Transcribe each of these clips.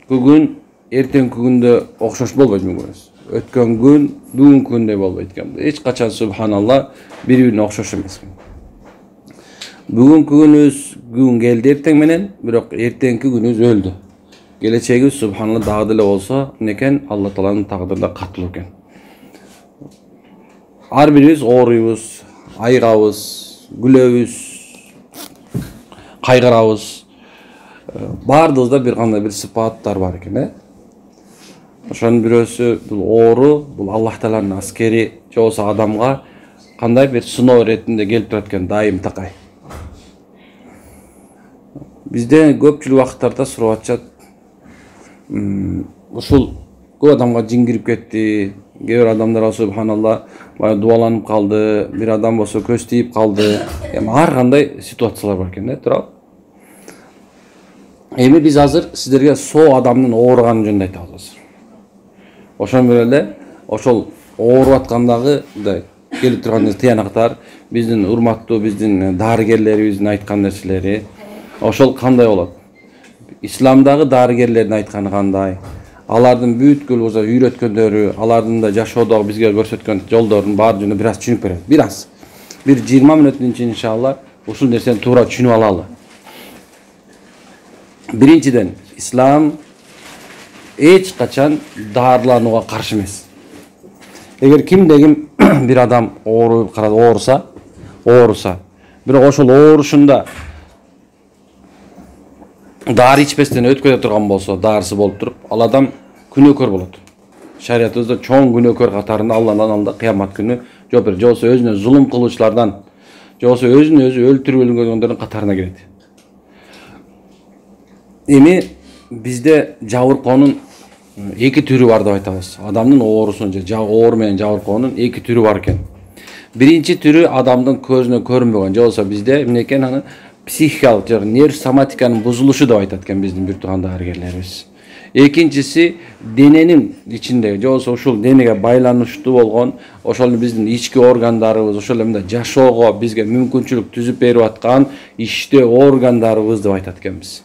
күн эртеңки күндө окшош болбойт мүмкүн. Өткөн күн бүгүнкү күндөй болбойт экен. Эч качан субханалла бири-бирине окшош эмес. Бүгүнкү күнүбүз күн келди эртең менен, бирок эртеңки күнүбүз өлдү. Келечегибиз субханалла дагы деле болсо, некен Алла Тааланын тагдырында катылуу экен. Ар бирибиз ооруйбуз, айыгабыз, күлөбүз, кайгырабыз. Бардыгызда бир кандай бир сыпаттар бар экен, Ошонун бирөөсү бул оору, бул Аллах Тааланын аскери, же болбосо адамга кандай бир сыноо иретинде келип турат экен дайым такай. Бизде көпчүлүк убакыттарда сурап атышат. Ушул көп адамга жин кирип кетти. Кээ бир адамдар субханалла дубаланып калды, бир адам болсо көз тийип калды. Ар кандай ситуациялар бар экен, туурабы? Эми биз азыр сиздерге со адамдын ооруганы жөнүндө айтабыз. Ошон менен эле ошол ооруп аткандагы келип турган тыянактар, биздин урматтуу биздин дарыгерлерибиздин айткан нерселери, ошол кандай болот? Исламдагы дарыгерлердин айтканы кандай? Алардын бүткүл болсо үйрөткөндөрү, алардын да жашоодогу бизге көрсөткөн жолдорун баары жөнүндө бир аз түшүнүп берет. Бир аз. Бир 20 мүнөттүн ичинде иншалла ушул нерсени туура түшүнүп алалы. Биринчиден, ислам эч качан дарыланууга каршы эмес. Эгер кимде ким бир адам ооруса, бирок ошол оорушунда дары ичпестен өткөрө турган болсо, дарысы болуп туруп, ал адам күнөөкөр болот. Шариятыбызда чоң күнөөкөр катарында Алланын алдында кыямат күнү же болбосо өзүнө зулум кылуучулардан, же болбосо өзүн өзү өлтүрүп өлгөндөрдүн катарына кирет. Эми бизде жабыркоонун эки түрү бар деп айтабыз. Адамдын оорусунун же оору менен жабыркоонун эки түрү бар экен. Биринчи түрү адамдын көзүнө көрүнбөгөн, же болбосо бизде эмне экен аны психикалык же нерв соматиканын бузулушу деп айтат экен биздин бир тууган дарыгерлерибиз. Экинчиси дененин ичинде, же болбосо ушул денеге байланыштуу болгон, ошол биздин ички органдарыбыз, ошол эмне жашоого бизге мүмкүнчүлүк түзүп берип аткан иштөө органдарыбыз деп айтат экенбиз.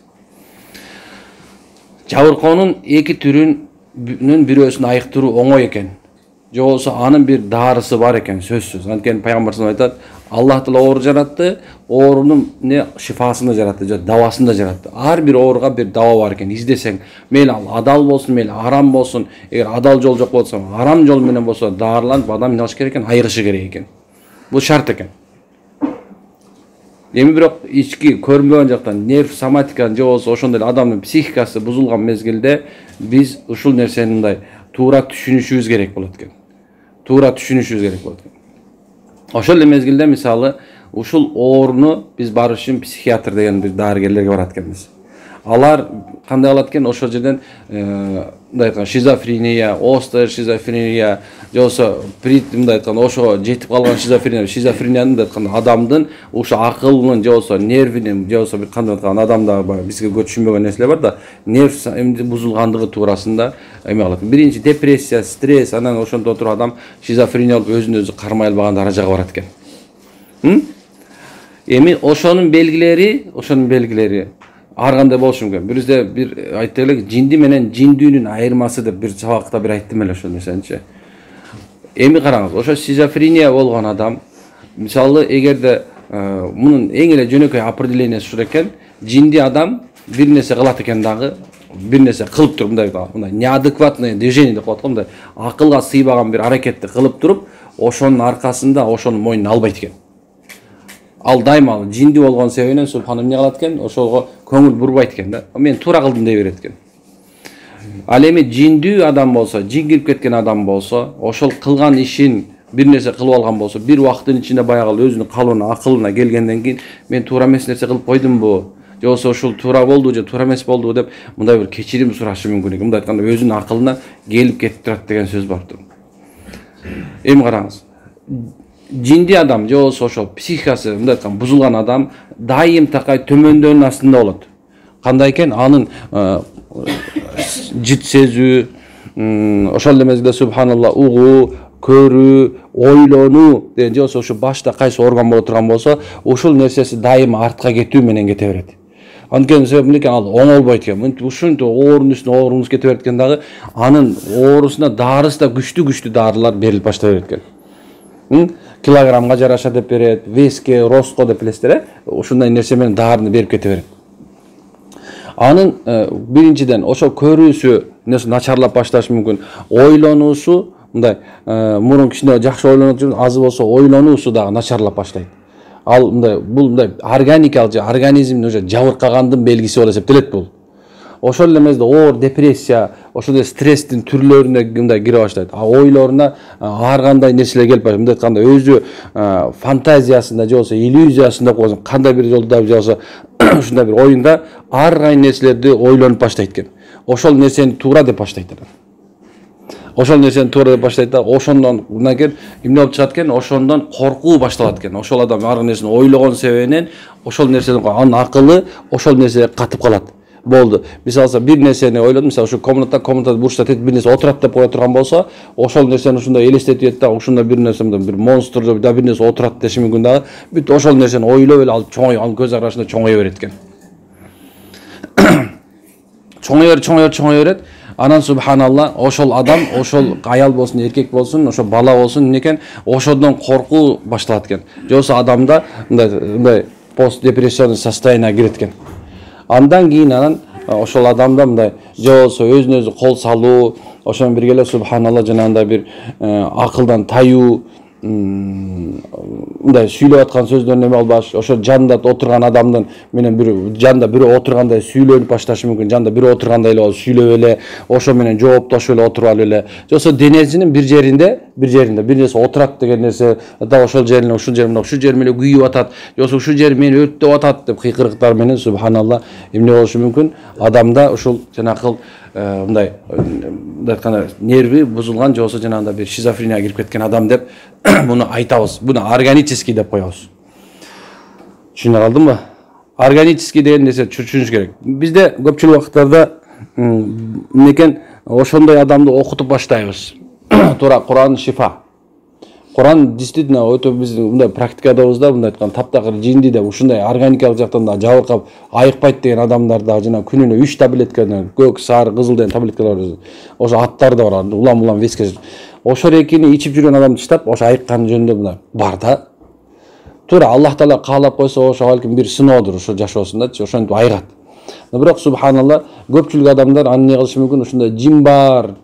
Жабыркоонун эки түрүнүн бирөөсүн айыктыруу оңой экен. Же болбосо анын бир дарысы бар экен, сөзсүз. Анткени пайгамбар айтат, Аллах Таала оору жаратты, оорунун шифасын да жаратты, же давасын да жаратты. Ар бир ооруга бир дава бар экен. Издесең, мейли адал болсун, мейли арам болсун, эгер адал жол жок болсо, арам жол менен болсо дарыланып адам эмне кылыш керек экен, айыгышы керек экен. Бул шарт экен. Эми бирок ички көрүнбөгөн жактан нерв соматиканы же болбосо ошондой адамдын психикасы бузулган мезгилде биз ушул нерсени мындай туура түшүнүшүбүз керек болот экен. Ошол эле мезгилде мисалы ушул ооруну биз барыш үчүн психиатр деген бир дарыгерлерге барат экенбиз. Алар кандай кылат экен? Ошол жерден мындай айтканда шизофрения, острая шизофрения, же болбосо мындай айтканда ошого жетип калган шизофрениянын мындай айтканда адамдын ушу акылынын же болбосо нервинин же болбосо бир кандай айтканда адамда бизге түшүнбөгөн нерселер бар да, нерв бузулгандыгы туурасында эме кылат. Биринчи депрессия, стресс, анан ошондон туруп адам шизофрения болуп өзүн өзү кармай албаган даражага барат экен. Эми ошонун белгилери ар кандай болушу мүмкүн. Биризде бир айтты элек, жинди менен жиндүүнүн айырмасы деп бир сабакта бир айттым эле ошол нерсеничи. Эми караңыз, ошо шизофрения болгон адам, мисалы эгерде мунун эң эле жөнөкөй определениясы ушул экен, жинди адам бир нерсе кылат экен дагы, бир нерсе кылып туруп, мындай неадекватное движение деп коет го, мындай акылга сыйбаган бир аракетти кылып туруп, ошонун аркасында ошонун мойнуна албайт экен. Ал дайыма жинди болгон себебинен субхана эмне кылат экен? Ошого көңүл бурбайт экен да. Мен туура кылдым дей берет экен. Ал эми жиндүү адам болсо, жин кирип кеткен адам болсо, ошол кылган ишин бир нерсе кылып алган болсо, бир убакыттын ичинде баягы өзүнүн калыбына, акылына келгенден кийин мен туура эмес нерсе кылып койдумбу? Же болбосо ушул туура болду же туура эмес болду деп мындай бир кечирим сурашы мүмкүн экен. Мындай айтканда өзүнүн акылына келип кетип турат деген сөз бар. Эми караңыз. Жинди адам же болбосо ошол психикасы мындай айтканда бузулган адам дайым такай төмөндөнүн астында болот. Кандай экен? Анын жит сезүү, ошол эле мезгилде субханалла угуу, көрүү, ойлонуу деген же болбосо ушу башта кайсы орган боло турган болсо, ушул нерсеси дайым артка кетүү менен кете берет. Анткени себеби эмне экен, ал оңолбойт экен. Мынтип ушунтип оорунун үстүнө оорубуз кете берет экен дагы, анын оорусуна дарысы да күчтүү дарылар берилип баштай берет экен. Килограммга жараша деп берет, веске, ростко деп билесиздер, ушундай нерсе менен дарыны берип кете берет. Анын биринчиден ошо көрүүсү начарлап башташы мүмкүн. Ойлонуусу мындай мурун кичине жакшы ойлонот жүрүп, азы болсо ойлонуусу дагы начарлап баштайт. Ал мындай бул мындай органикалык же организмдин уже жабыркагандын белгиси болуп эсептелет бул. Ошол эле мезгилде оор депрессия, ошондой стресстин түрлөрүнө мындай кире баштайт. Ойлоруна ар кандай нерселер келип баштайт. Мындай айтканда өзү фантазиясында же болсо иллюзиясында койгон кандай бир жолдо же болсо ушундай бир оюнда ар кайсы нерселерди ойлонуп баштайт экен. Ошол нерсени туура деп баштайт. Ошол нерсени туура деп баштайт да, ошондон мындан кийин эмне болуп чыгат экен? Ошондон коркуу башталат экен. Ошол адам ар нерсени ойлогон себебинен ошол нерседен анын акылы ошол нерсеге катып калат. Болду. Мисалы бир нерсени ойлодум, мисалы ушу комната бурчта тетип бир нерсе отурат деп кое турган болсо, ошол нерсени ушундай элестетип ийет да, ушундай бир нерсе бир монстр же бир нерсе отурат деши мүмкүн да, бүт ошол нерсени ойлоп эле алып чоңой, анын көз карашында чоңое берет экен. Чоңое берет. Анан субханалла, ошол адам, ошол аял болсун, эркек болсун, ошо бала болсун, эмне экен, ошодон коркуу башталат экен. Же болсо адамда мындай постдепрессионный состояние кирет экен. Андан кийин ошол адамда мындай же болсо өзүнө өзү кол салуу, ошон бирге эле субханалла жанагындай бир акылдан таюу, мындай сүйлөп аткан сөздөрүн эме албаш, ошо жанында отурган адамдын менен жанында бирөө отургандай сүйлөнүп башташы мүмкүн, жанында бирөө отургандай эле сүйлөп эле, ошо менен жооптошуп эле отуруп алып эле. Же болсо денесинин бир жеринде бир нерсе отурат деген нерсе, да ошол жерине ушул жерим эле күйүп атат, же болсо ушул жер мени өрттөп атат деп кыйкырыктар менен субханалла эмне болушу мүмкүн? Адамда ушул жанакыл мындай айтканда нерви бузулган же болсо жанагындай бир шизофренияга кирип кеткен адам деп муну айтабыз. Буну органический деп коебуз. Түшүнө калдымбы? Органический деген нерсе түшүнүш керек. Бизде көпчүлүк убакыттарда эмнекен ошондой адамды окутуп баштайбыз. Туура Куран шифа. Куран действительно өтө биздин мындай практикадабыз да, мындай айтканда таптакыр жинди деп ушундай органикалык жактан да жабыркап айыкпайт деген адамдар да жана күнүнө 3 таблетка, көк, сары, кызыл деген таблеткалар бар. Ошо аттар да бар. Улам веске. Ошо экини ичип жүргөн адамды таштап, ошо айыккан жөнүндө мына бар да. Туура Аллах Таала каалап койсо, ошо балким бир сыноодур ошо жашоосундачы, ошентип айыгат. Бирок субханалла көпчүлүк адамдар аны кылышы мүмкүн, ушундай жин бар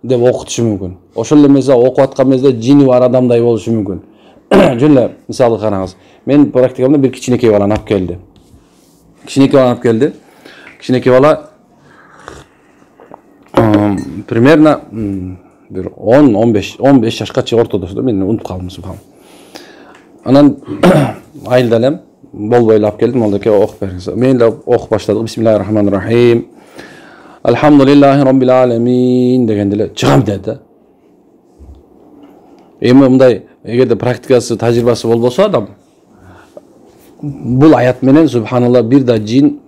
деп окутушу мүмкүн. Ошол эле мисалы окуп аткан мезгилде жини бар адамдай болушу мүмкүн. Жөн эле мисалы караңыз. Мен практикамда бир кичинекей баланы алып келди. Кичинекей бала примерно бир 10-15 жашка чейин ортодо, мен унутуп калдым субханалла. Анан айылда элем, болбой эле алып келдим, ал деке окуп бериңиз. Мен эле окуп баштадым. Бисмиллахир-рахманир-рахим. Алхамдулиллахи роббил аламин дегенде эле чыгам деди. Эми мындай эгерде практикасы, тажрыйбасы болбосо адам бул аят менен субханалла бир да жин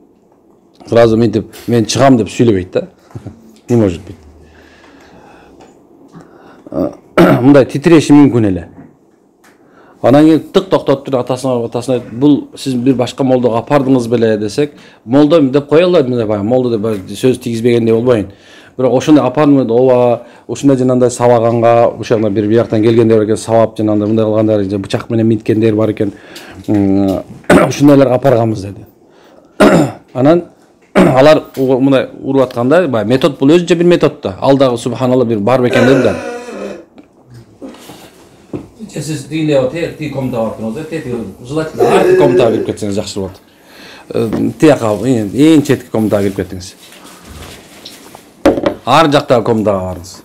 сразу мынтип мен чыгам деп сүйлөбөйт да. Не может быть. Мындай титиреши мүмкүн эле. Анан кийин тык токтоп туруп атасына бул сиз бир башка молдого апардыңыз беле десек, молдо деп кое алат, мындай баягы молдо деп сөз тийгизбегендей болбойн. Бирок ошондой апардым ооба, ушундай жанагындай сабаганга, ошондой бир бияктан келгендер бар экен, сабап жанагындай мындай кылгандар, бычак менен минткендер бар экен. Ушундайларга апарганбыз деди. Анан алар мындай уруп атканда, баягы метод бул өзүнчө бир метод да. Ал дагы субханалла бир бар бекен деди да. Siz değil o te komda vartınız da te желательно arka komda girip ketseniz yaxşı болады. Tiyaka en chetki komda girip kettiniz. Ar jakta komda barыңыз.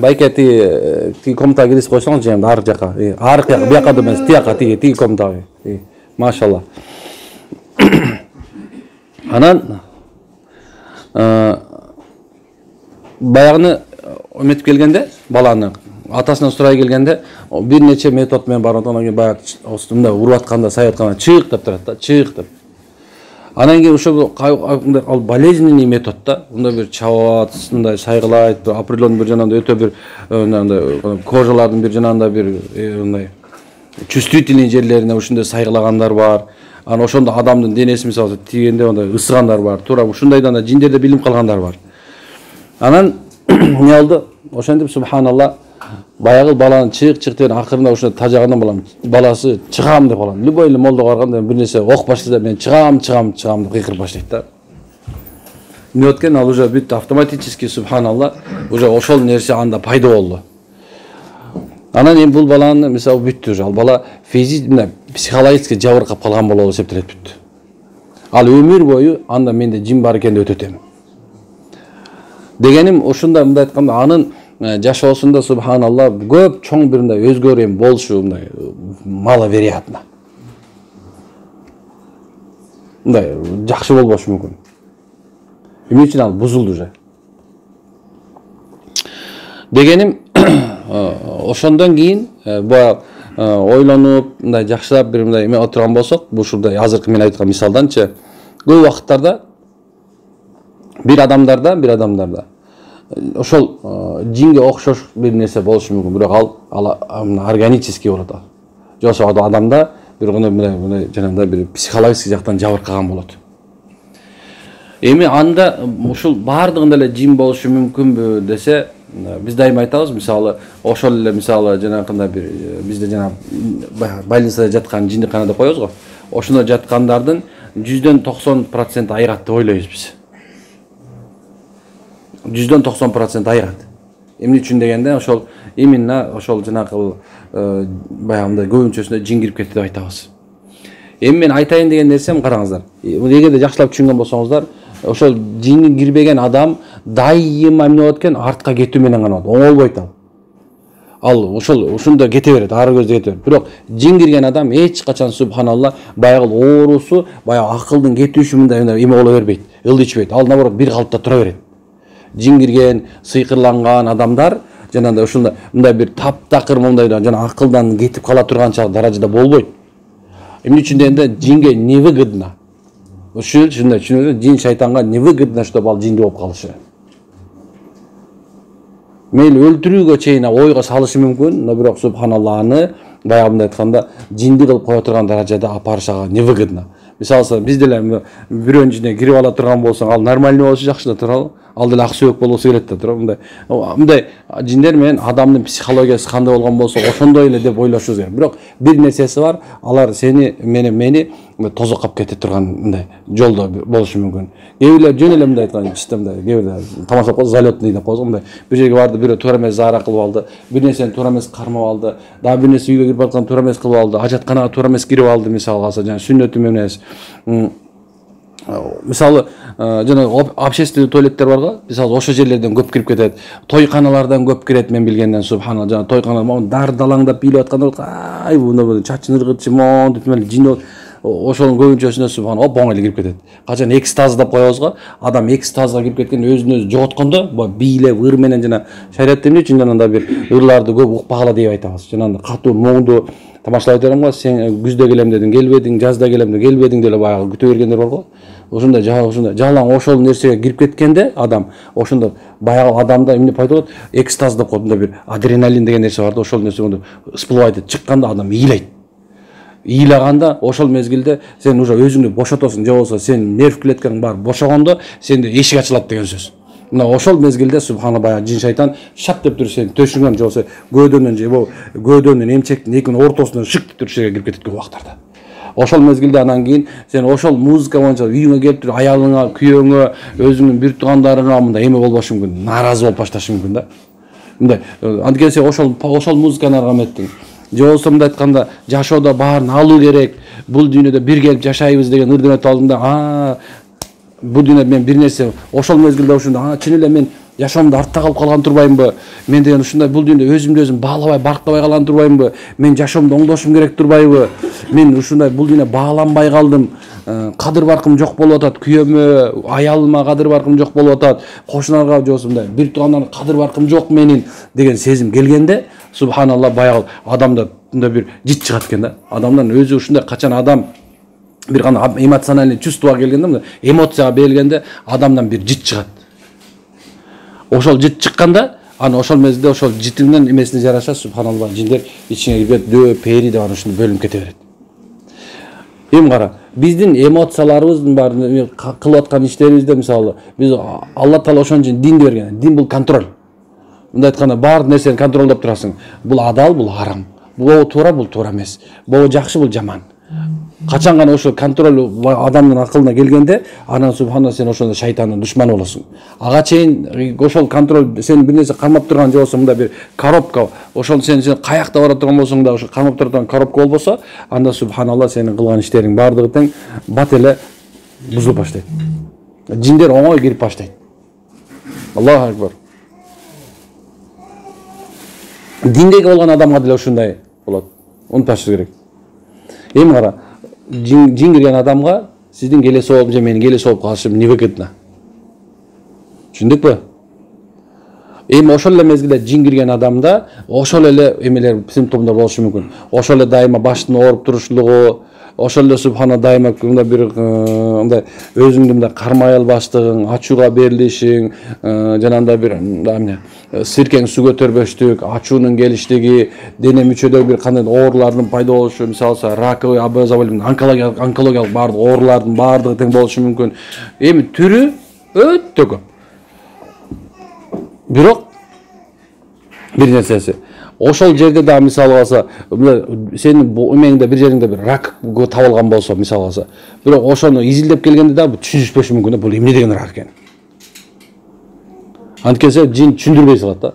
Байке ти комда кирип койсоңуз жана ар жака, аркы бияка да эмес, тияка ти комда. Машалла. Анан баягыны өметип келгенде баланы атасынан сурай келгенде бир нече метод менен барып анан кийин баягы мындай уруп атканда, сайып атканда чыйык деп турат да, чыйык деп. Анан кийин ошо ал болезненный метод да, мындай бир чабат, мындай сайгылайт, определенный бир жанагындай өтө бир мындай кожалардын бир жанагындай бир мындай чувствительный жерлерине ушундай сайгылагандар бар. Анан ошондо адамдын денеси мисалы тийгенде ондай ысыгандар бар. Туура ушундайдан да жиндерде билип калгандар бар. Анан эмне болду? Ошентип субханалла баягы баланы чык деген акырында ошо тажагандан баласы чыгам деп калган. Любой эле молдого барганда бир нерсе ок баштаса мен чыгам деп кыйкырып баштайт да. Эмне өткөн ал уже бүт автоматически субханалла уже ошол нерсе анда пайда болду. Анан эми бул баланы мисалы бүттү уже. Ал бала психологически жабыркап калган болуп эсептелет бүттү. Ал өмүр бою анда менде жин бар экенин өтөт эми. Дегеним ушундай мындай айтканда анын жашоосунда субханалла көп чоң бир мындай өзгөрүү эми болушу мындай маловероятно. Мындай жакшы болбошу мүмкүн. Эмне үчүн ал бузулду уже. Дегеним ошондон кийин ойлонуп мындай жакшылап бир мындай эме отурган болсок, ушундай азыркы мен айткан мисалданчы көп убакыттарда бир адамдарда ошол жинге окшош бир нерсе болушу мүмкүн, бирок ал органический болот. Же болбосо адамда бир мындай жанагындай бир психологический жактан жабыркаган болот. Эми анда ушул баардыгында эле жин болушу мүмкүнбү десе, биз дайыма айтабыз, мисалы ошол эле мисалы жанагындай бир бизде жана больницада жаткан жиндикана деп коебуз го. Ошондо жаткандардын 90% айыгат деп ойлойбуз биз. 90% айыгат. Эмне үчүн дегенде ошол именно ошол жанагы баягындай көбүнчөсүндө жин кирип кетти деп айтабыз. Эми мен айтайын деген нерсем караңыздар. Эгерде жакшылап түшүнгөн болсоңуздар, ошол жин кирбеген адам дайыма эмне болот экен? Артка кетүү менен гана болот. Оңолбойт ал. Ал ушунда кете берет, ары көздө кете берет. Бирок жин кирген адам эч качан субханалла баягы оорусу, баягы акылдын кетүүшү мындай эме боло бербейт, ылды ичпейт. Ал наоборот бир калыпта тура берет. Жин кирген, сыйкырланган адамдар жанагындай ушундай мындай бир таптакыр мындай жана акылдан кетип кала турганча даражада болбойт. Эмне үчүн дегенде жинге невыгодно. Ушул ушундай түшүнөсүз, жин шайтанга невыгодно, чтобы ал жинди болуп калышы. Мейли өлтүрүүгө чейин ойго салышы мүмкүн, но бирок субханалла аны баягындай айтканда жинди кылып кое турган даражада апарышага невыгодно. Мисалы биз деле бирөөнүн жине кирип ала турган болсоң, ал нормальный болушу жакшы да туурабы? Ал деле ак сөөк болбосо келет да туурабы? Мындай жиндер менен адамдын психологиясы кандай болгон болсо, ошондой эле деп ойлошубуз керек. Бирок бир нерсеси бар, алар сени мени тозоккап кете турган мындай жолдо болушу мүмкүн. Кээ бирлер жөн эле мындай айткан, чисто мындай, кээ бирлер тамашалап коебуз, залетный деп коебуз, мындай бир жерге барды, бирөө туура эмес заара кылып алды, бир нерсени туура эмес кармап алды, дагы бир нерсе үйгө кирип бараткан туура эмес кылып алды, ажатканага туура эмес кирип алды, мисалы алса, жана сүннөтү эмес. Мисалы жана общественный туалеттер бар го, мисалы ошол жерлерден көп кирип кетет, тойканалардан көп кирет мен билгенден субханалла, жана тойканада дардалаңдап бийлеп атканда ай мындай чачын ыргытчы монтип жин болот. Ошонун көбүнчөсүнө субханалла оң эле кирип кетет. Качан экстаз деп коебуз го, адам экстазга кирип кеткен өзүн өзү жоготкондо, бийлеп ыр менен жана шариатта эмне үчүн жанагындай бир ырларды көп укпагыла деп айтабыз. Жанагындай катуу моңду тамашалап берем го, сен күздө келем дедиң, келбедиң, жазда келем деп келбедиң деле баягы күтө бергендер бар го. Ошондой жалаң ошол нерсеге кирип кеткенде адам ошондо баягы адамда эмне пайда болот? Экстаз деп коет, бир адреналин деген нерсе бар да, ошол нерсе всплывает этип чыкканда адам ыйлайт. Ыйлаганда ошол мезгилде сен уже өзүңдү бошотосуң, же болбосо сен нерв клеткаң бар бошогондо сенде эшик ачылат деген сөз. Мына ошол мезгилде субхана баягы жин шайтан шап деп туруп сен төшүңөн, же болбосо көөдөнөн же көөдөнүн эмчектин экинин ортосунан шык деп туруп жерге кирип кетет көп убактарда. Ошол мезгилде анан кийин сен ошол музыка боюнча үйүңө келип туруп аялыңа, күйөөңө, өзүңдүн бир туугандарыңа мындай эме болбошу мүмкүн, нааразы болуп башташы мүмкүн да. Мындай анткени сен ошол музыканы аргам эттиң. Же болбосо мындай айтканда жашоодо баарын алуу керек, бул дүйнөдө бир келип жашайбыз деген ырдын өтүп алдыңда, бул дүйнөдө мен бир нерсе ошол мезгилде ошондо чын эле мен жашоомдо артта калып калган турбаймынбы? Мен деген ушундай бул дүйнөдө өзүмдү өзүм баалабай, барктабай калган турбаймынбы? Мен жашоомду оңдошум керек турбайбы? Мен ушундай бул дүйнө бааланбай калдым. Кадыр баркым жок болуп атат, күйөөмө, аялыма кадыр баркым жок болуп атат, кошуналарга же болбосо мындай бир туугандарга кадыр баркым жок менин деген сезим келгенде, субханалла баягы адамда мындай бир жит чыгат экен да. Адамдын өзү ушундай качан адам бир гана эмоциональный чувствого келгенде, эмоцияга берилгенде адамдан бир жит чыгат. Ошол жит чыкканда Аны ошол мезгилде ошол житимдин эмесине жараша субханалла жиндер ичине кирип дөп пери деп аны ушунду бөлүнүп кете берет. Эми кара, биздин эмоцияларыбыздын баары кылып аткан иштерибизде мисалы биз Алла Таала ошон үчүн динди берген. Дин бул контроль. Мындай айтканда баардык нерсени контролдоп турасың. Бул адал, бул харам. Бул туура, бул туура эмес. Бул жакшы, бул жаман. Качан гана ошо контроль адамдын акылына келгенде, анан субханалла сен ошондо шайтандын душманы болосуң. Ага чейин ошол контроль сени бир нерсе кармап турган же болсо мындай бир коробка, ошол сен каякта бара турган болсоң да ошо кармап турган коробка болбосо, анда субханалла сенин кылган иштериң баардыгы тең бат эле бузулуп баштайт. Жиндер оңой кирип баштайт. Аллаху акбар. Диндеги болгон адамга деле ушундай болот. Унутпашыбыз керек. Эми кара, жин кирген адамга сиздин келеси болуп же менин келеси болуп калышым невыгодно. Түшүндүкпү? Эми ошол эле мезгилде жин кирген адамда ошол эле эмелер симптомдор болушу мүмкүн. Ошол эле дайыма баштын ооруп турушулугу, ошол эле субхана дайыма мындай бир мындай өзүңдү мындай кармай албаштыгың, ачууга берилишиң, жанагындай бир эмне сиркең суу көтөрбөштүк, ачуунун келиштиги, дене мүчөдөгү бир кандай оорулардын пайда болушу, мисалы раковый образование, онкологиялык баардык оорулардын баардыгы тең болушу мүмкүн. Эми түрү өтө көп. Бирок бир нерсеси ошол жерде да мисалы алса, сенин эмеңде бир жериңде бир рак табылган болсо, мисалы алса, бирок ошону изилдеп келгенде да түшүнүшпөшү мүмкүн да бул эмне деген рак экен. Анткенсе жин түшүндүрбөй салат да.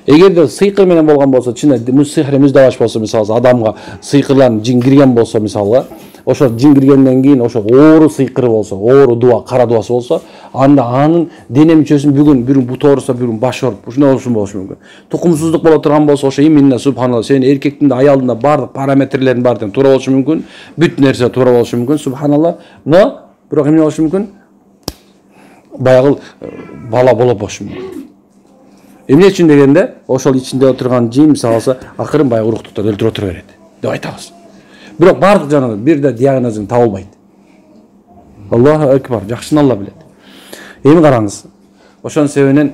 Эгерде сыйкыр менен болгон болсо, чын сыйкыр муздабаш болсо, мисалы адамга сыйкырлан жин кирген болсо, мисалы, ошо жин киргенден кийин ошо оору сыйкыры болсо, оору дуа, кара дуасы болсо, анда анын дене мүчөсүн бүгүн бут ооруса, бүгүн баш ооруп, ушундай болушу мүмкүн. Тукумсуздук боло турган болсо, ошо именно субханалла сенин эркектин да аялдын да баардык параметрлерин баары туура болушу мүмкүн, бүт нерсе туура болушу мүмкүн, субханалла. Но бирок эмне болушу мүмкүн? Баягы бала болуп болушу мүмкүн. Эмне үчүн дегенде, ошол ичинде отурган жин мисалы акырын баягы уруктуктар өлтүрүп отура берет деп айтабыз. Бирок баардык жанагы бир да диагнозун табылбайт. Аллаху акбар, жакшыны Алла билет. Эми караңыз. Ошонун себебинен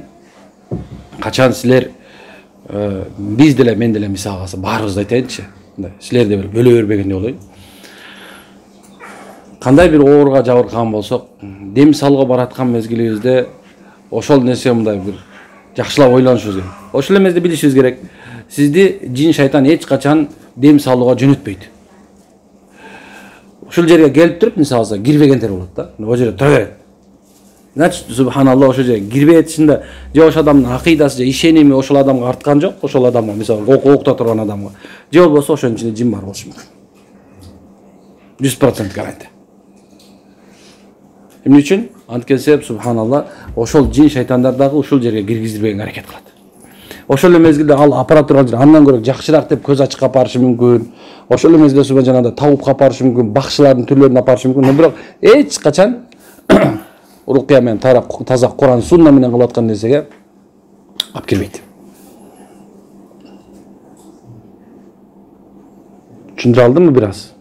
качан силер биз деле мен деле мисалы алса баарыбызды айтайынчы. Силерде бир бөлө бербегендей болоюн. Кандай бир ооруга жабыркан болсок, дем салууга бараткан мезгилибизде ошол нерсе мындай бир жакшылап ойлонушубуз керек. Ошол эмеде билишибиз керек. Сизди жин шайтан эч качан дем салууга жөнөтпөйт. Ушул жерге келип туруп, мисалы, кирбегендер болот да. Ошол жерде тура берет. Значит, субханалла ошол жерге кирбетишинде же ошол адамдын акыйдасы же ишеними ошол адамга арткан жок, ошол адамга, мисалы, окута турган адамга. Же болбосо ошонун ичинде жин бар болушу мүмкүн. 100% гарантия. Эмне үчүн? Анткенсе субханалла ошол жин шайтандар дагы ушул жерге киргизбегенге аракет кылат. Ошол эле мезгилде ал аппарат турган жер андан көрө жакшыраак деп көз ачык апарышы мүмкүн. Ошол эле мезгилде субхан жанагында табып апарышы мүмкүн, бакчылардын түрлөрүн апарышы мүмкүн. Но бирок эч качан рукия менен таза Куран сунна менен кылып аткан нерсеге алып келбейт. Түшүндүрө алдымбы бир аз?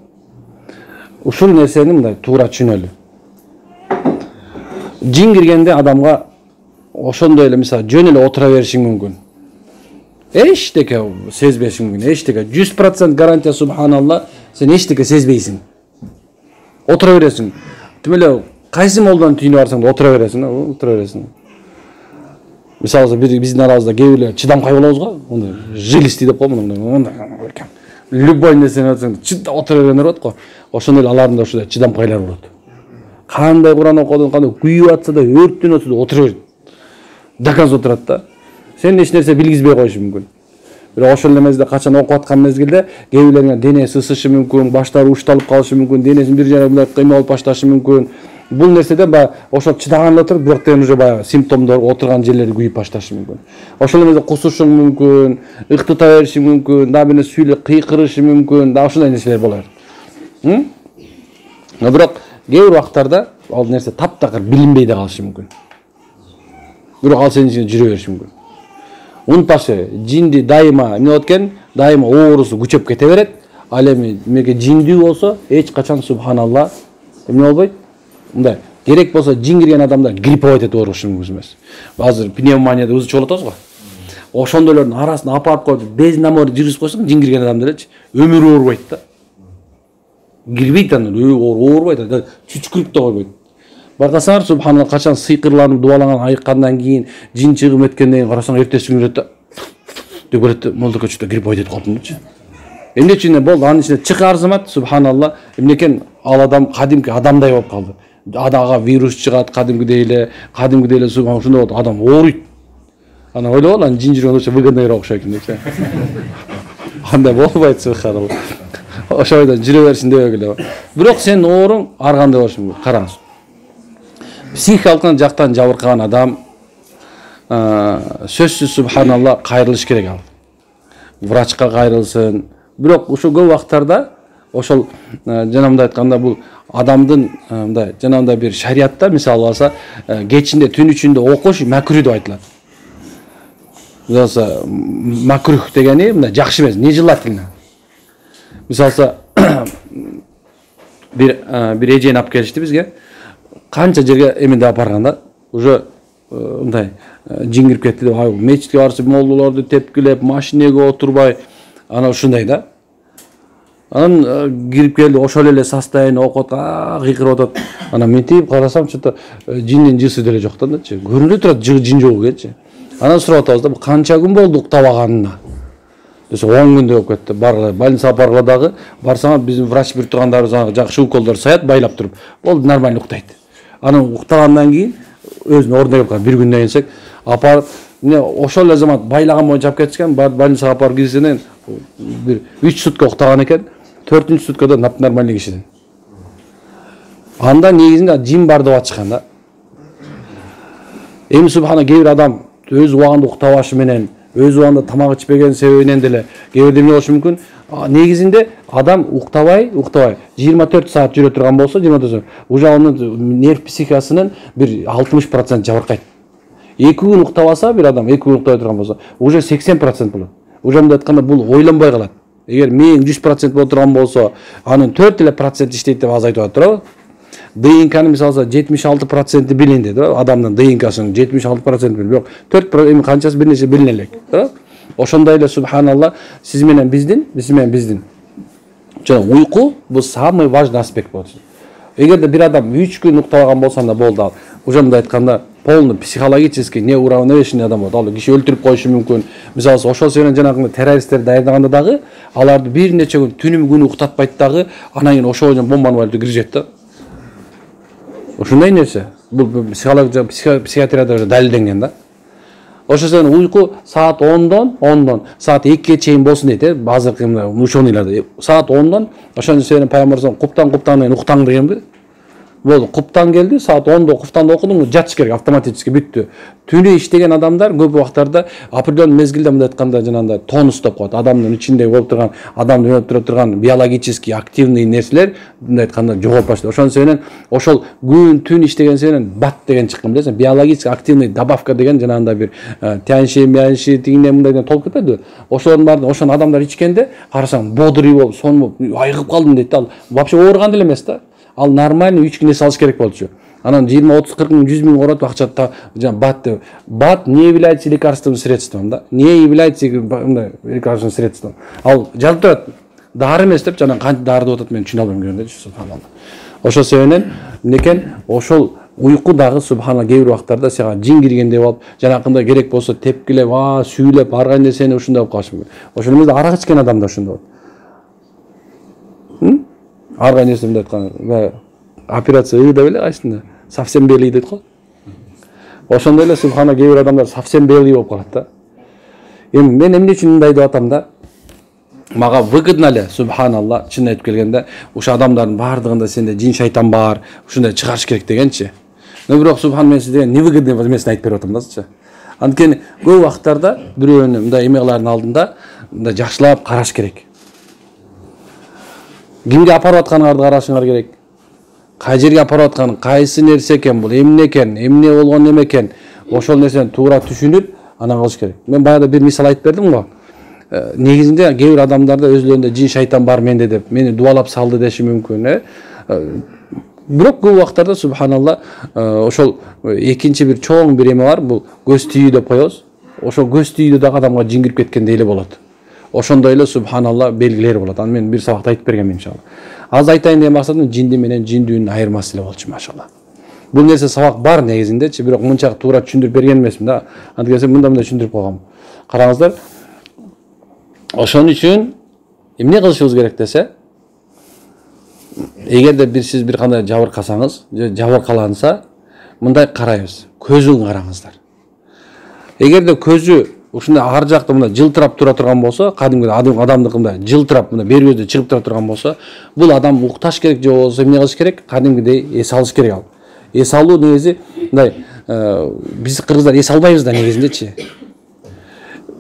Ушул нерсени мындай туура түшүнөлү. Жин киргенде адамга ошондой эле мисалы жөн эле отура беришиң мүмкүн. Эчтеке сезбешиң мүмкүн, эчтеке 100% гарантия субханалла, сен эчтеке сезбейсиң. Отура бересиң. Тим эле кайсы молдон түйүнүп барсаң да отура бересиң, отура бересиң. Мисалы биздин арабызда кээ бирлер чыдамкай болобуз го, ондай жилисти деп коет, мындай. Любой нерсени айтсаң, чыдап отура бергендер болот го. Ошондой алардын да ушундай чыдамкайлар болот. Кандай Куран окудун, кандай күйүп атса да, өрттөнүп атса да отура берет. Даказ отурат да. Сен эч нерсе билгизбей коюшу мүмкүн. Бирок ошол эле мезгилде качан окуп аткан мезгилде кээ бирлерге денеси ысышы мүмкүн, баштары ушталып калышы мүмкүн, денесин бир жери мындай кыймалып башташы мүмкүн. Бул нерседен баягы ошол чыдаган эле отуруп, бирок уже баягы симптомдор отурган жерлери күйүп башташы мүмкүн. Ошол эле кусушуң мүмкүн, ыктыта беришиң мүмкүн, да бири сүйлөп кыйкырышы мүмкүн, да ушундай нерселер болот. Но бирок кээ бир убактарда ал нерсе таптакыр билинбей да калышы мүмкүн. Бирок ал сенин ичине жүрө бериши мүмкүн. Унутпашы, жинди дайыма эмне болот экен? Дайыма оорусу күчөп кете берет. Ал эми меге жиндүү болсо, эч качан субханалла эмне болбойт? Мындай Керек болса жин кирген адамдар грипповать этип оорушу мүмкүн эмес. Азыр пневмонияда өзү чогулуп атабыз го. Ошондойлордун арасына апарып коюп без намор жүргүзүп койсоң, жин кирген адам делечи өмүрү оорубайт да. Кирбейт анан оорубайт, чүчкүрүп да койбойт. Байкасаңар, субханалла, качан сыйкырланып дубалаган айыккандан кийин, жин чыгып өткөндөн кийин карасаң, эртеси күнү да деп келет, молдоко чөтө грипповать этип калдымчы. Эмне үчүн болду? Анын ичинде чыкы арзымат, субханалла, эмне экен, ал адам кадимки адамдай болуп калды. Адага вирус чыгат, кадимкидей эле субханалла ошондой болду, адам ооруйт. Ана ойлогол, анан жин жүргөн болсо выгодныйраак окшойт экен депчи. Андай болбойт, субханалла. Ошойдон жүрө берсин дебегиле. Бирок сенин ооруң ар кандай болушу мүмкүн. Караңыз. Психикалык жактан жабыркаган адам сөзсүз субханалла кайрылыш керек ал. Врачка кайрылсын. Бирок ошо көп вакыттарда ошол жанагындай айтканда бул адамдын мындай жанагындай бир шариатта мисалы алса кечинде түн ичинде окуш макрух деп айтылат. Мисалы макрух дегени мындай жакшы эмес, нежелательно. Мисалы бир эжени алып келишти бизге. Канча жерге эмеде апарганда уже мындай жин кирип кетти деп мечитке барып молдолорду тепкилеп, машинеге отурбай ана ушундай да. Анан кирип келди, ошол эле состояние окуп атат, кыйкырып атат. Анан ментип карасам, чөтө жиндин жысы деле жок дачы. Көрүнүп турат жин жогу кетчи. Анан сурап атабыз да, бул канча күн болду уктабаганына? Десе 10 күн деп кетти. Баргыла, больница апаргыла дагы, барсаңар биздин врач бир тургандарыбыз жакшы уколдор саят, байлап туруп, болду, нормально уктайт. Анан уктагандан кийин өзүнүн ордуна келип калат. Бир күндөн кийин апарып, ошол эле замат байлаган боюнча алып кетишкен, больницага апарып киргизгенден бир 3 сутка уктаган экен. 4-чү суткада нормальный кишиден. Анда негизинде жин бар деп ачкан да. Эми субхана кээ бир адам өз убагында уктабашы менен, өз убагында тамак ичпеген себебинен деле кээ бирде эмне болушу мүмкүн? Негизинде адам уктабай 24 саат жүрө турган болсо, 24 саат уже анын нерв психикасынын бир 60% жабыркайт. 2 күн уктабаса бир адам, 2 күн уктабай турган болсо, уже 80% болот. Уже мындай айтканда бул ойлонбой калат. Эгер мен 100% боло турган болсо, анын 4% иштейт деп азыр айтып атат. ДНКны мисалы 76% билинди, адамдын ДНКсынын 76% билинди. Бирок 4% канчасы бир нече билине элек. Ошондой эле субханалла, сиз менен биздин. Жана уйку бул самый важный аспект болот. Эгерде бир адам 3 күн уктабаган болсо анда болду ал. Уже мындай айтканда полный психологический неуравновешенный адам болот. Ал киши өлтүрүп коюшу мүмкүн. Мисалы ошол себептен жанагы террористтер даярдаганда дагы аларды бир нече күн түнүм уктатпайт дагы, анан кийин ошол жерден бомбаны байлап киргизет да. Ошондой нерсе. Бул психиатрияда уже далилденген да. Ошол себептен уйку саат 10дон саат 2ге чейин болсун дейт, азыркы ученыйлар. Саат 10дон ошондой себептен пайгамбар куптан уктаң дегенби. Болду, куптан келди, саат 10да куптанды окудуң, жатыш керек, автоматически бүттү. Түнү иштеген адамдар көп убактарда определенный мезгилде мындай айтканда жанагындай тонус деп коет. Адамдын ичинде болуп турган, адамдын өтүп турган биологически активный нерселер мындай айтканда жоголуп баштайт. Ошон себептен ошол күн-түн иштеген себептен бат деген чыккан, билесиң, биологически активный добавка деген жанагындай бир тянши тигине мындайдан толуп кетпеди. Ошолордун баарын ошон адамдар ичкенде карасаң бодрый болуп, сонуп, айыгып калдым дейт да. Ал вообще ооруган деле эмес да. Ал нормальный 3 күн салыш керек болчу. Анан 20, 30, 40 миң, 100 миң орот акча бат не является лекарственным средством, да? Не является лекарственным средством. Ал жазып турат, дары эмес деп, жана канча дары деп атат, мен түшүнө албайм көргөндө, субханалла. Ошол себептен некен ошол уйку дагы субханалла кээ бир убактарда сага жин киргендей болуп, жанакындай керек болсо тепкилеп, сүйлөп, ар кандай нерсени ушундай болуп калышы мүмкүн. Ошол эмес арак ичкен адамда ушундай болот. Ар кандай нерсе мындай айтканда, операция деп эле кайсында, совсем белый дейт го. Ошондой эле субхана кээ бир адамдар совсем белый болуп калат да. Эми мен эмне үчүн мындай деп атам да? Мага выгодно эле, субханалла, чын айтып келгенде, ошо адамдардын бардыгында сенде жин шайтан бар, ушундай чыгарыш керек дегенчи. Бирок субхан мен сизге невыгодный эмесин айтып берип атам да. Анткени көп убактарда бирөөнү мындай эмелердин алдында мындай жакшылап караш керек. Кимге апарып атканыңарды карашыңар керек. Кай жерге апарып аткан, кайсы нерсе экен бул, эмне болгон неме экен, ошол нерсени туура түшүнүп, анан кылыш керек. Мен баягы бир мисал айтып бердим го. Негизинде кээ бир адамдарда өзлөрүндө жин шайтан бар менде деп, мени дубалап салды деши мүмкүн, Бирок көп убактарда субханалла ошол экинчи бир чоң бир эме бар, бул көз тийүү деп коебуз. Ошол көз тийүүдө дагы адамга жин кирип кеткендей эле болот. Ошондой эле субханалла белгилери болот. Аны мен бир сабакта айтып бергем иншалла. Азыр айтайын деген максатым жинди менен жиндүүнүн айырмасы эле болчу машалла. Бул нерсе сабак бар негизиндечи, бирок мынча туура түшүндүрүп берген эмесмин да. Антикесе мындай түшүндүрүп койгом. Караңыздар. Ошон үчүн эмне кылышыбыз керек десе, эгерде сиз бир кандай жабыркасаңыз, жабыркаланса, мындай карайбыз. Көзүн караңыздар. Эгерде көзү ушундай ар жакта мындай жылтырап тура турган болсо, кадимки адамдыкындай жылтырап мындай бер көздө чыгып тура турган болсо, бул адам укташ керек же болбосо эмне кылыш керек? Кадимкидей эс алыш керек ал. Эс алуу негизи мындай биз кыргыздар эс албайбыз да негизиндечи.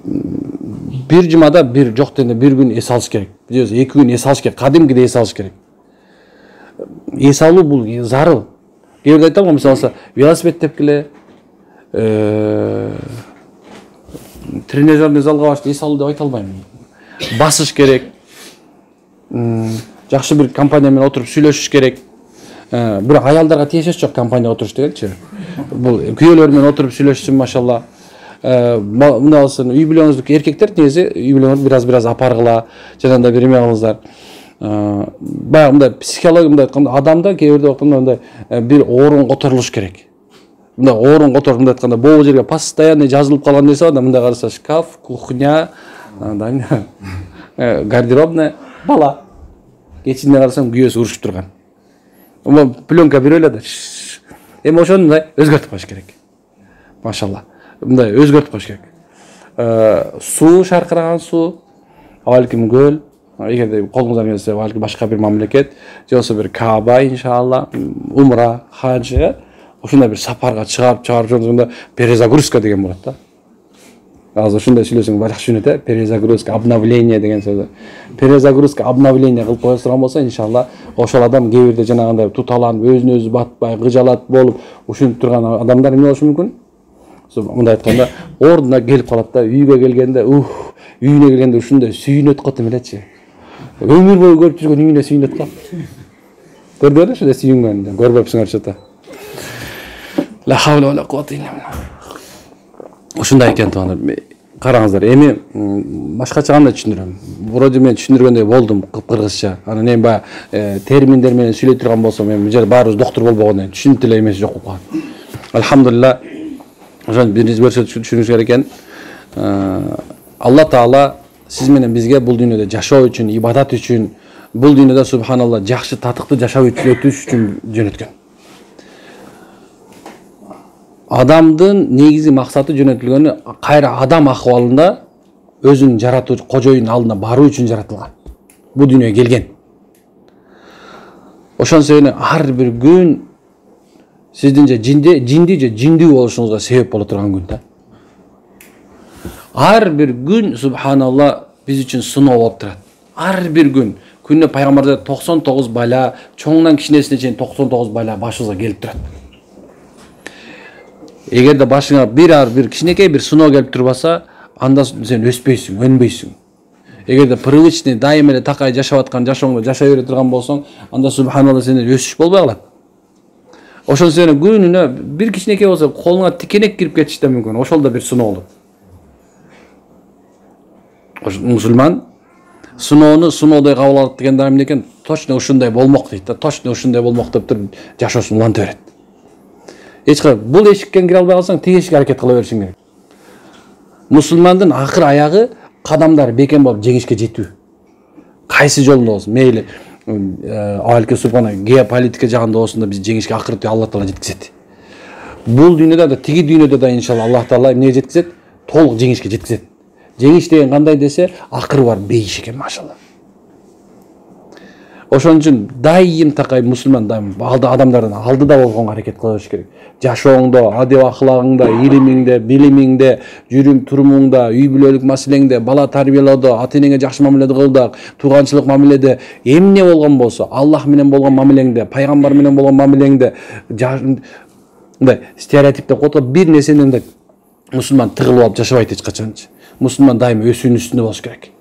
Bir cumada bir жок дегенде bir gün эс алыш керек. Же 2 күн эс алыш керек. Кадимкидей эс алыш керек. Эс алуу бул зарыл. Кээ бирде айтам го, мисалы велосипед тепкиле, тренажерный залга барып эс алуу деп айта албайм. Басыш керек. Жакшы бир компания менен отуруп сүйлөшүш керек. Бирок аялдарга тиешеси жок компания отуруш дегенчи. Бул күйөөлөр менен отуруп сүйлөшсүн машалла. Мындай болсун, үй бүлөңүздүк эркектер негизи үй бүлөңүздү бир аз апаргыла, жанагындай бир эме кылыңыздар. Баягы мындай психология мындай айтканда адамда кээ бирде вакытта мындай бир орун которулуш керек. Мындай орун которуп мындай айтканда могу жерге постоянно жазылып калган нерсе бар да, мындай караса шкаф, кухня, гардеробная, бала. Кечинде карасаң күйөөсү урушуп турган. Пленка берип эле да. Эми ошону мындай өзгөртүп коюш керек. Машалла. Мындай өзгөртүп коюш керек. Суу, шаркыраган суу, балким көл, эгерде колуңуздан келсе, балки башка бир мамлекет, же болбосо бир Кааба иншалла, умра, хадж, ошондой бир сапарга чыгарып ошондо перезагрузка деген болот да. Азыр ушундай сүйлөсөң жакшы түшүнөт, перезагрузка, обновление деген сөз. Перезагрузка, обновление кылып кое турган болсо, иншалла, ошол адам кээ бирде жанагындай туталанып, өзүнө өзү батпай, гыжалат болуп, ушинтип турган адамдар эмне болушу мүмкүн? Мындай айтканда, ордуна келип калат да, үйгө келгенде, үйүнө келгенде ушундай сүйүнөт го деп элечи. Өмүр бою көрүп жүргөн үйүнө сүйүнөт го. Көрдүңөрбү ушундай сүйүнгөнү? Көрбөпсүңөр да. Ла хавла ва ла куввата илля билlah. Ушундай экен туугандар. Караңыздар, эми башкача кандай түшүндүрөм? Вроде мен түшүндүргөндөй болдум кыргызча. Анан эми баягы терминдер менен сүйлөй турган болсом, эми бул жерде баарыбыз доктур болбогондон кийин түшүнүп эле эмеси жок болуп калат. Алхамдулилла. Ошон биринчи көрсө түшүнүш керек экен. Алла Таала сиз менен бизге бул дүйнөдө жашоо үчүн, ибадат үчүн, бул дүйнөдө субханалла жакшы татыктуу жашоо үчүн жөнөткөн. Адамдын негизи максаты жөнөтүлгөнү кайра адам акыбалында өзүн жаратуучу кожоюн алдына баруу үчүн жаратылган. Бул дүйнөгө келген. Ошон себептен ар бир күн сиздин же жинди же жиндүү болушуңузга себеп боло турган күн да. Ар бир күн субханалла биз үчүн сыноо болуп турат. Ар бир күн күнүнө пайгамбарда 99 бала, чоңунан кичинесине чейин 99 бала башыбызга келип турат. Эгерде башыңа бир кичинекей бир сыноо келип турбаса, анда сен өспөйсүң, өнбөйсүң. Эгерде привычный дайыма эле такай жашап аткан жашооңду жашай бере турган болсоң, анда субханалла сенде өсүш болбой калат. Ошол сенин күнүнө бир кичинекей болсо колуңа тикенек кирип кетиши да мүмкүн. Ошол да бир сыноо болот. Мусулман сыноодой кабыл алат дегенде эмне экен? Точно ушундай болмок дейт да. Точно ушундай болмок деп туруп жашоосун уланта берет. Бул эшиктен кире албай калсаң, тиги эшикке аракет кыла беришиң керек. Мусулмандын акыр аягы кадамдары бекем болуп жеңишке жетүү. Кайсы жолунда болсун, мейли алки субхана геополитика жагында болсун да биз жеңишке акыры Алла Таала жеткизет. Бул дүйнөдө да, тиги дүйнөдө да иншалла Алла Таала эмне жеткизет? Толук жеңишке жеткизет. Жеңиш деген кандай десе, акыры бар бейиш экен машалла. Ошон үчүн дайым такай мусулман дайым адамдардан алдыда болгонго аракет кыла бериш керек. Жашооңдо, адеп аклагыңда, илимиңде, билимиңде, жүрүм турумуңда, үй бүлөлүк маселеңде, бала тарбиялоодо, ата-энеңе жакшы мамиле кылууда, тууганчылык мамиледе эмне болгон болсо, Аллах менен болгон мамилеңде, пайгамбар менен болгон мамилеңде, мындай стереотип деп коет го, бир нерсени мындай мусулман тыгылып алып жашабайт эч качан. Мусулман дайым өсүүнүн үстүндө болуш керек.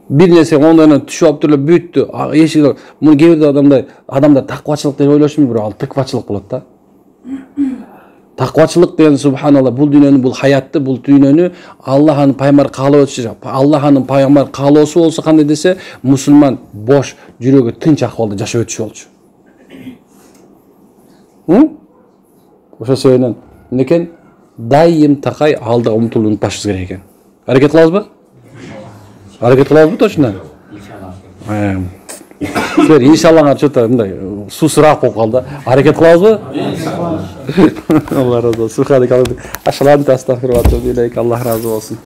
Bir нерсе оңдойнан түшүп алып туруп бүттү. Эшик муну кээ бир адамдар таквачылык деп ойлошму, бирок ал тыквачылык болот да. Takvaçılık деген subhanallah бул дүйнөнү, бул хаятты, бул дүйнөнү Аллах анын пайгамбары каалоосу, Аллах анын пайгамбары каалоосу болсо кандай десе, мусулман бош, жүрөгү тынч акыбалда жашап өтүшү болчу. Ошо себептен некен дайым такай алда умтулуп унутпашыбыз керек экен. Аракет кылабызбы? Аракет кылабызбы точно? Иншаллах. Силер иншаллахга что-то мындай суусураак болуп калды. Аракет кылабызбы? Иншаллах. Алла разы болсун. Субханак Аллах разы болсун.